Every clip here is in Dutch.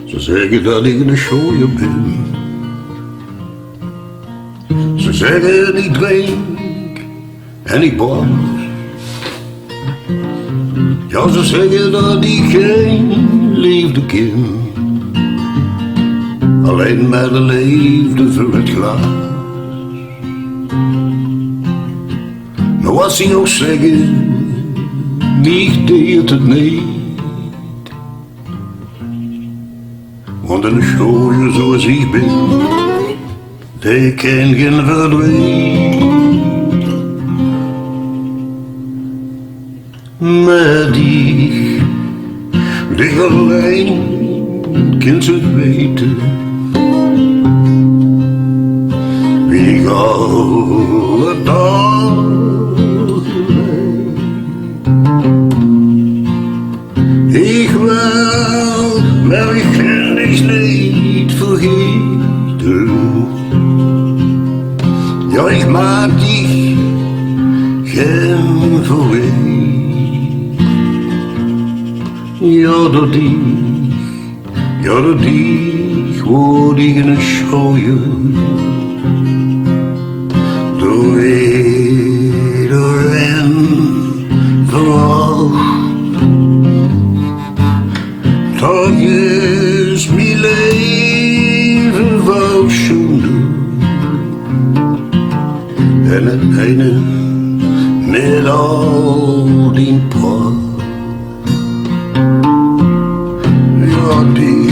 Ze zeggen dat ik een schooier ben. Ze zeggen ik drink en ik blaas. Ja, ze zeggen dat ik geen liefde ken. Alleen maar de liefde voor het glas. Maar wat ze ook zeggen, ik deed het niet. Want een schooier zoals ik ben, die kan geen verdriet. Maar die alleen kan ze het weten. Wie ik alle dagen ik wel, maar ik kan niks niet vergeten. Ja, ik maak dich geen verwijt. Ja, door dich word ik een schooier. Door iedereen verwacht. Dat is mijn leven wel zonde. En het ene met al die praat. Ja, die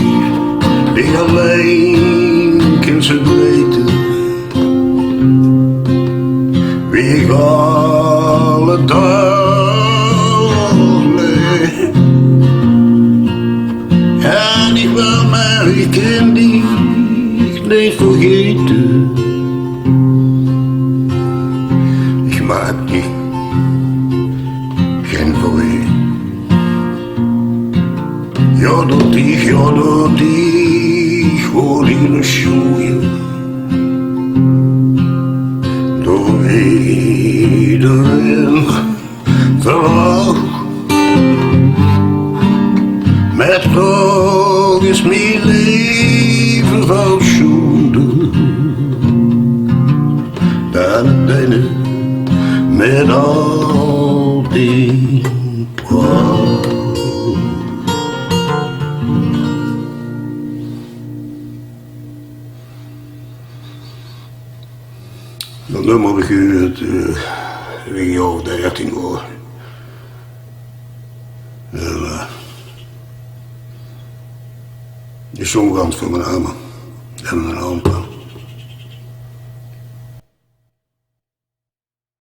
alleen kan ze weten. Wie ik alle dagen leef. En ik wil maar, ik kan die niet vergeten. Ik maak die geen verwijt. Ja, door dich word ik een schooier. Door iedereen verwacht. Met toch is mijn leven wel zonde. Dan het ene met al die praat. Dat nummer heb ik gehuurd in jaar 13 hoor. Die zong van mijn naam en mijn aanpak.